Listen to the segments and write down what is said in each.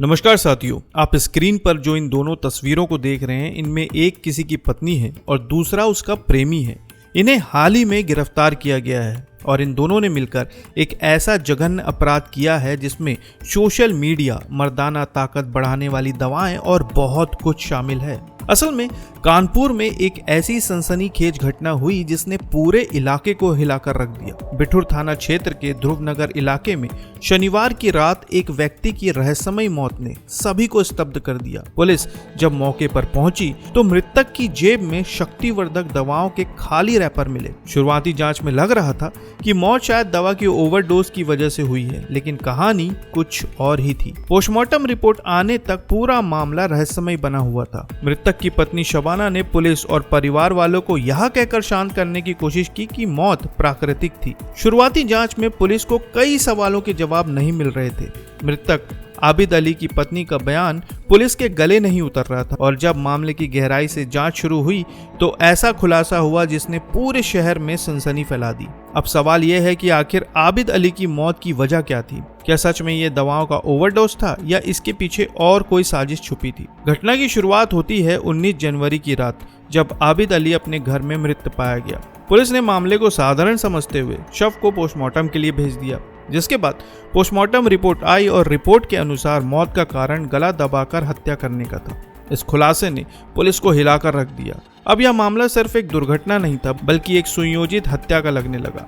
नमस्कार साथियों, आप स्क्रीन पर जो इन दोनों तस्वीरों को देख रहे हैं, इनमें एक किसी की पत्नी है और दूसरा उसका प्रेमी है। इन्हें हाल ही में गिरफ्तार किया गया है और इन दोनों ने मिलकर एक ऐसा जघन्य अपराध किया है जिसमें सोशल मीडिया, मर्दाना ताकत बढ़ाने वाली दवाएं और बहुत कुछ शामिल है। असल में कानपुर में एक ऐसी सनसनीखेज घटना हुई जिसने पूरे इलाके को हिलाकर रख दिया। बिठूर थाना क्षेत्र के ध्रुवनगर इलाके में शनिवार की रात एक व्यक्ति की रहस्यमयी मौत ने सभी को स्तब्ध कर दिया। पुलिस जब मौके पर पहुंची तो मृतक की जेब में शक्तिवर्धक दवाओं के खाली रैपर मिले। शुरुआती जांच में लग रहा था कि मौत शायद दवा की ओवरडोज की वजह से हुई है, लेकिन कहानी कुछ और ही थी। पोस्टमार्टम रिपोर्ट आने तक पूरा मामला रहस्यमय बना हुआ था। मृतक की पत्नी शबाना ने पुलिस और परिवार वालों को यह कहकर शांत करने की कोशिश की कि मौत प्राकृतिक थी। शुरुआती जांच में पुलिस को कई सवालों के जवाब नहीं मिल रहे थे। मृतक आबिद अली की पत्नी का बयान पुलिस के गले नहीं उतर रहा था और जब मामले की गहराई से जांच शुरू हुई तो ऐसा खुलासा हुआ जिसने पूरे शहर में सनसनी फैला दी। अब सवाल यह है कि आखिर आबिद अली की मौत की वजह क्या थी? क्या सच में ये दवाओं का ओवरडोज था या इसके पीछे और कोई साजिश छुपी थी? घटना की शुरुआत होती है 19 जनवरी की रात, जब आबिद अली अपने घर में मृत पाया गया। पुलिस ने मामले को साधारण समझते हुए शव को पोस्टमार्टम के लिए भेज दिया, जिसके बाद पोस्टमार्टम रिपोर्ट आई और रिपोर्ट के अनुसार मौत का कारण गला दबाकर हत्या करने का था। इस खुलासे ने पुलिस को हिलाकर रख दिया। अब यह मामला सिर्फ एक दुर्घटना नहीं था, बल्कि एक सुनियोजित हत्या का लगने लगा।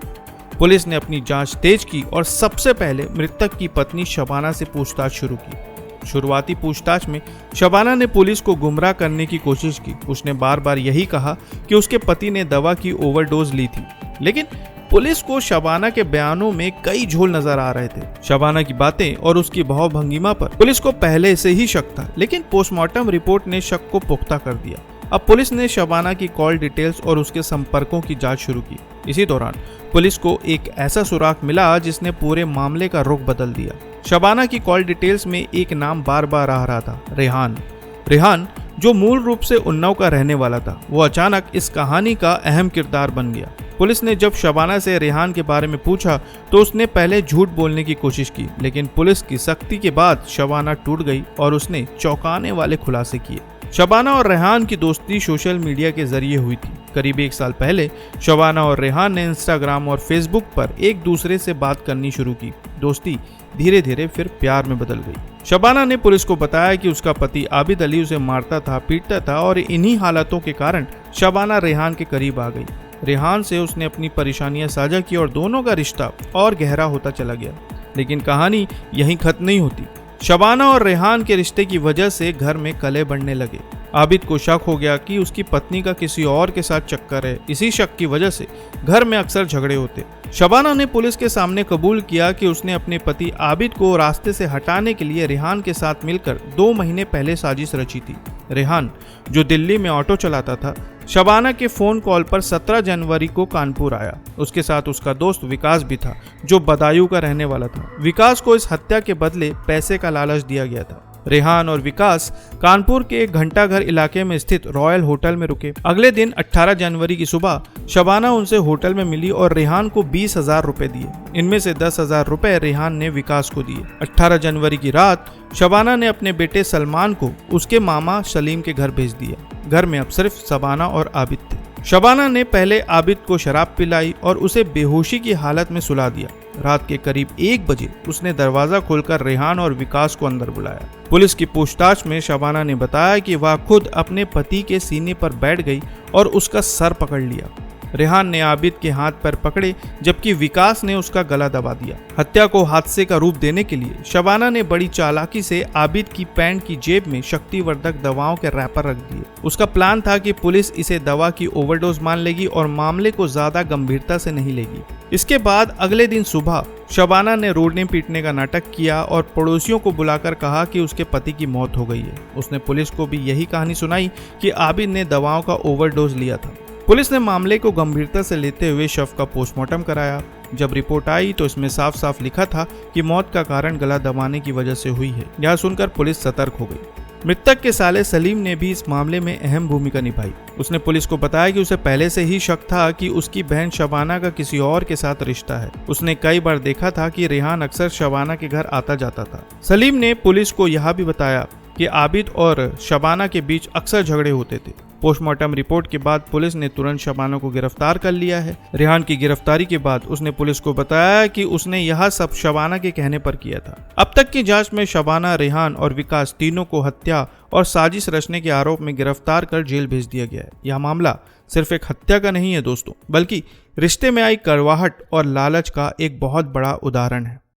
पुलिस ने अपनी जांच तेज की और सबसे पहले मृतक की पत्नी शबाना से पूछताछ शुरू की। शुरुआती पूछताछ में शबाना ने पुलिस को गुमराह करने की कोशिश की। उसने बार बार यही कहा कि उसके पति ने दवा की ओवरडोज ली थी, लेकिन पुलिस को शबाना के बयानों में कई झोल नजर आ रहे थे। शबाना की बातें और उसकी भाव-भंगिमा पर पुलिस को पहले से ही शक था, लेकिन पोस्टमार्टम रिपोर्ट ने शक को पुख्ता कर दिया। अब पुलिस ने शबाना की कॉल डिटेल्स और उसके संपर्कों की जांच शुरू की। इसी दौरान पुलिस को एक ऐसा सुराग मिला जिसने पूरे मामले का रुख बदल दिया। शबाना की कॉल डिटेल्स में एक नाम बार बार आ रहा था, रेहान, जो मूल रूप से उन्नाव का रहने वाला था। वो अचानक इस कहानी का अहम किरदार बन गया। पुलिस ने जब शबाना से रेहान के बारे में पूछा तो उसने पहले झूठ बोलने की कोशिश की, लेकिन पुलिस की सख्ती के बाद शबाना टूट गई और उसने चौंकाने वाले खुलासे किए। शबाना और रेहान की दोस्ती सोशल मीडिया के जरिए हुई थी। करीब एक साल पहले शबाना और रेहान ने इंस्टाग्राम और फेसबुक पर एक दूसरे से बात करनी शुरू की। दोस्ती धीरे धीरे फिर प्यार में बदल गई। शबाना ने पुलिस को बताया कि उसका पति आबिद अली उसे मारता था, पीटता था और इन्हीं हालातों के कारण शबाना रेहान के करीब आ गई। रेहान से उसने अपनी परेशानियां साझा की और दोनों का रिश्ता और गहरा होता चला गया। लेकिन कहानी यहीं खत्म नहीं होती। शबाना और रेहान के रिश्ते की वजह से घर में कलह बढ़ने लगे। आबिद को शक हो गया कि उसकी पत्नी का किसी और के साथ चक्कर है। इसी शक की वजह से घर में अक्सर झगड़े होते। शबाना ने पुलिस के सामने कबूल किया कि उसने अपने पति आबिद को रास्ते से हटाने के लिए रेहान के साथ मिलकर 2 महीने पहले साजिश रची थी। रेहान, जो दिल्ली में ऑटो चलाता था, शबाना के फोन कॉल पर 17 जनवरी को कानपुर आया। उसके साथ उसका दोस्त विकास भी था, जो बदायूं का रहने वाला था। विकास को इस हत्या के बदले पैसे का लालच दिया गया था। रेहान और विकास कानपुर के एक घंटाघर इलाके में स्थित रॉयल होटल में रुके। अगले दिन 18 जनवरी की सुबह शबाना उनसे होटल में मिली और रेहान को 20,000 रुपए दिए। इनमें से 10,000 रुपए रेहान ने विकास को दिए। 18 जनवरी की रात शबाना ने अपने बेटे सलमान को उसके मामा सलीम के घर भेज दिया। घर में अब सिर्फ शबाना और आबिद थे। शबाना ने पहले आबिद को शराब पिलाई और उसे बेहोशी की हालत में सुला दिया। रात के करीब 1 बजे उसने दरवाजा खोलकर रेहान और विकास को अंदर बुलाया। पुलिस की पूछताछ में शबाना ने बताया कि वह खुद अपने पति के सीने पर बैठ गई और उसका सर पकड़ लिया। रेहान ने आबिद के हाथ पैर पकड़े, जबकि विकास ने उसका गला दबा दिया। हत्या को हादसे का रूप देने के लिए शबाना ने बड़ी चालाकी से आबिद की पैंट की जेब में शक्तिवर्धक दवाओं के रैपर रख दिए। उसका प्लान था कि पुलिस इसे दवा की ओवरडोज मान लेगी और मामले को ज्यादा गंभीरता से नहीं लेगी। इसके बाद अगले दिन सुबह शबाना ने रोडने पीटने का नाटक किया और पड़ोसियों को बुलाकर कहा कि उसके पति की मौत हो गई है। उसने पुलिस को भी यही कहानी सुनाई कि आबिद ने दवाओं का ओवरडोज लिया था। पुलिस ने मामले को गंभीरता से लेते हुए शव का पोस्टमार्टम कराया। जब रिपोर्ट आई तो इसमें साफ साफ लिखा था कि मौत का कारण गला दबाने की वजह से हुई है। यह सुनकर पुलिस सतर्क हो गई। मृतक के साले सलीम ने भी इस मामले में अहम भूमिका निभाई। उसने पुलिस को बताया कि उसे पहले से ही शक था कि उसकी बहन शबाना का किसी और के साथ रिश्ता है। उसने कई बार देखा था कि रेहान अक्सर शबाना के घर आता जाता था। सलीम ने पुलिस को यह भी बताया कि आबिद और शबाना के बीच अक्सर झगड़े होते थे। पोस्टमार्टम रिपोर्ट के बाद पुलिस ने तुरंत शबाना को गिरफ्तार कर लिया है। रेहान की गिरफ्तारी के बाद उसने पुलिस को बताया कि उसने यह सब शबाना के कहने पर किया था। अब तक की जांच में शबाना, रेहान और विकास तीनों को हत्या और साजिश रचने के आरोप में गिरफ्तार कर जेल भेज दिया गया है। यह मामला सिर्फ एक हत्या का नहीं है दोस्तों, बल्कि रिश्ते में आई कड़वाहट और लालच का एक बहुत बड़ा उदाहरण है।